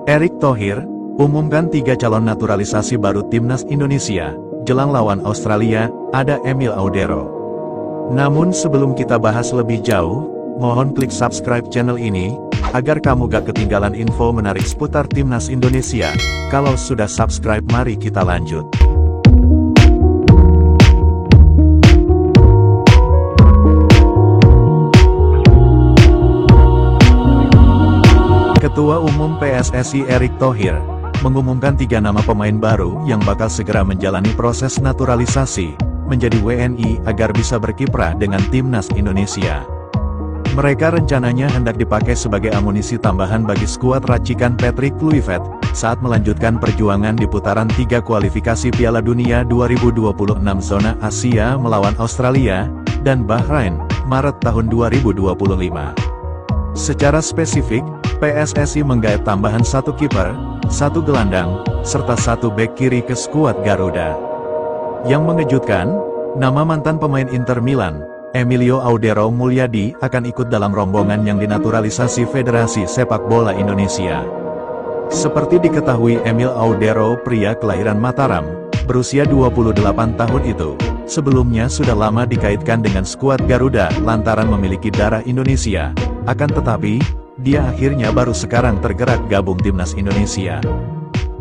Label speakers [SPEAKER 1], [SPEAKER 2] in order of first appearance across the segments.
[SPEAKER 1] Erick Thohir umumkan 3 calon naturalisasi baru Timnas Indonesia. Jelang lawan Australia, ada Emil Audero. Namun sebelum kita bahas lebih jauh, mohon klik subscribe channel ini, agar kamu gak ketinggalan info menarik seputar Timnas Indonesia. Kalau sudah subscribe, mari kita lanjut. Ketua Umum PSSI Erick Thohir mengumumkan 3 nama pemain baru yang bakal segera menjalani proses naturalisasi menjadi WNI agar bisa berkiprah dengan Timnas Indonesia. Mereka rencananya hendak dipakai sebagai amunisi tambahan bagi skuad racikan Patrick Kluivert saat melanjutkan perjuangan di putaran 3 kualifikasi Piala Dunia 2026 zona Asia melawan Australia dan Bahrain, Maret tahun 2025. Secara spesifik, PSSI menggait tambahan 1 kiper, 1 gelandang, serta 1 bek kiri ke skuad Garuda. Yang mengejutkan, nama mantan pemain Inter Milan, Emilio Audero Mulyadi akan ikut dalam rombongan yang dinaturalisasi Federasi Sepak Bola Indonesia. Seperti diketahui, Emil Audero, pria kelahiran Mataram, berusia 28 tahun itu, sebelumnya sudah lama dikaitkan dengan skuad Garuda lantaran memiliki darah Indonesia. Akan tetapi, dia akhirnya baru sekarang tergerak gabung Timnas Indonesia.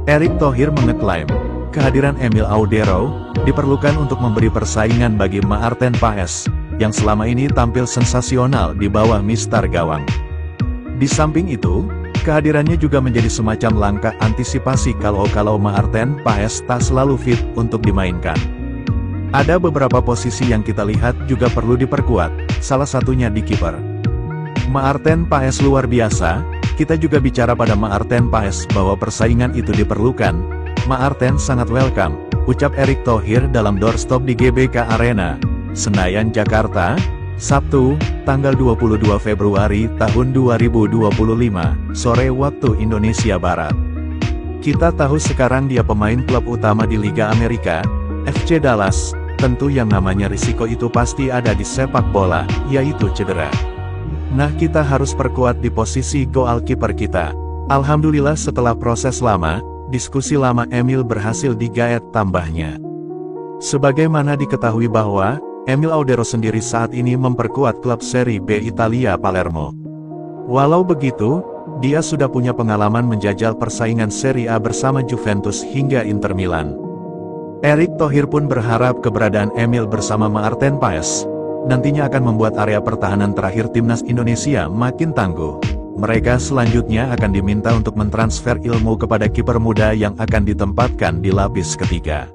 [SPEAKER 1] Erick Thohir mengeklaim, kehadiran Emil Audero diperlukan untuk memberi persaingan bagi Maarten Paes, yang selama ini tampil sensasional di bawah mistar gawang. Di samping itu, kehadirannya juga menjadi semacam langkah antisipasi kalau Maarten Paes tak selalu fit untuk dimainkan. Ada beberapa posisi yang kita lihat juga perlu diperkuat, salah satunya di kiper. Maarten Paes luar biasa, kita juga bicara pada Maarten Paes bahwa persaingan itu diperlukan. Maarten sangat welcome, ucap Erick Thohir dalam doorstop di GBK Arena, Senayan, Jakarta, Sabtu, tanggal 22 Februari tahun 2025, sore waktu Indonesia Barat. Kita tahu sekarang dia pemain klub utama di Liga Amerika, FC Dallas. Tentu yang namanya risiko itu pasti ada di sepak bola, yaitu cedera. Nah, kita harus perkuat di posisi goalkeeper kita. Alhamdulillah setelah proses lama, diskusi lama, Emil berhasil digait tambahnya. Sebagaimana diketahui bahwa Emil Audero sendiri saat ini memperkuat klub Serie B Italia Palermo. Walau begitu, dia sudah punya pengalaman menjajal persaingan Serie A bersama Juventus hingga Inter Milan. Erick Thohir pun berharap keberadaan Emil bersama Maarten Paes nantinya akan membuat area pertahanan terakhir Timnas Indonesia makin tangguh. Mereka selanjutnya akan diminta untuk mentransfer ilmu kepada kiper muda yang akan ditempatkan di lapis ketiga.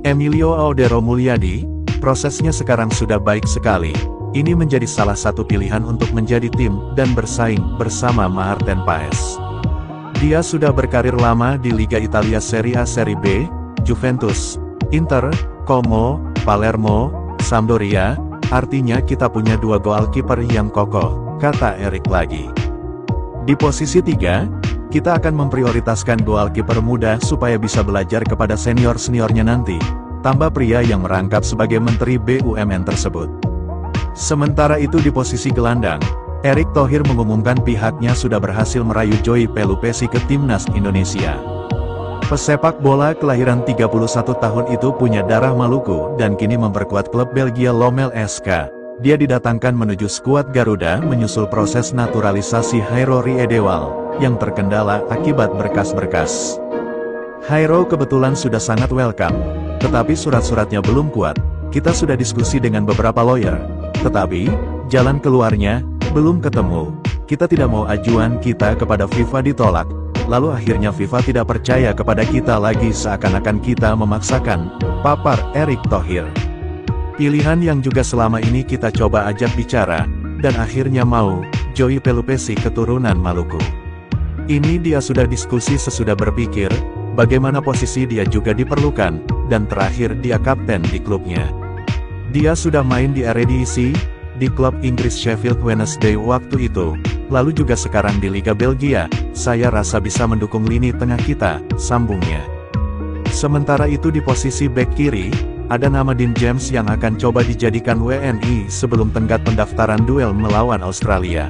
[SPEAKER 1] Emilio Audero Mulyadi, prosesnya sekarang sudah baik sekali. Ini menjadi salah satu pilihan untuk menjadi tim dan bersaing bersama Maarten Paes. Dia sudah berkarir lama di Liga Italia Serie A, Serie B, Juventus, Inter, Como, Palermo, Sampdoria. Artinya kita punya 2 goalkeeper yang kokoh, kata Erick lagi. Di posisi 3, kita akan memprioritaskan goalkeeper muda supaya bisa belajar kepada senior-seniornya nanti, tambah pria yang merangkap sebagai Menteri BUMN tersebut. Sementara itu di posisi gelandang, Erick Thohir mengumumkan pihaknya sudah berhasil merayu Joy Pelupesi ke Timnas Indonesia. Pesepak bola kelahiran 31 tahun itu punya darah Maluku dan kini memperkuat klub Belgia Lommel SK. Dia didatangkan menuju skuad Garuda menyusul proses naturalisasi Hairo Riedewal yang terkendala akibat berkas-berkas. Hairo kebetulan sudah sangat welcome, tetapi surat-suratnya belum kuat. Kita sudah diskusi dengan beberapa lawyer, tetapi jalan keluarnya belum ketemu. Kita tidak mau ajuan kita kepada FIFA ditolak. Lalu akhirnya FIFA tidak percaya kepada kita lagi, seakan-akan kita memaksakan, papar Erick Thohir. Pilihan yang juga selama ini kita coba ajak bicara, dan akhirnya mau, Joy Pelupesi keturunan Maluku. Ini dia sudah diskusi sesudah berpikir, bagaimana posisi dia juga diperlukan, dan terakhir dia kapten di klubnya. Dia sudah main di Eredivisie, di klub Inggris Sheffield Wednesday waktu itu, lalu juga sekarang di Liga Belgia. Saya rasa bisa mendukung lini tengah kita, sambungnya. Sementara itu di posisi bek kiri, ada nama Dean James yang akan coba dijadikan WNI sebelum tenggat pendaftaran duel melawan Australia.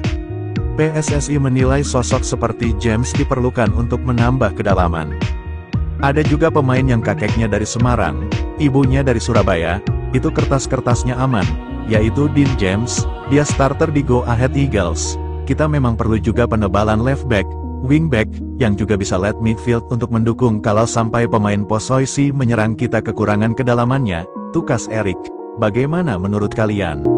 [SPEAKER 1] PSSI menilai sosok seperti James diperlukan untuk menambah kedalaman. Ada juga pemain yang kakeknya dari Semarang, ibunya dari Surabaya, itu kertas-kertasnya aman, yaitu Dean James, dia starter di Go Ahead Eagles. Kita memang perlu juga penebalan left back, wing back, yang juga bisa lead midfield untuk mendukung kalau sampai pemain posisi menyerang kita kekurangan kedalamannya, tukas Erik. Bagaimana menurut kalian?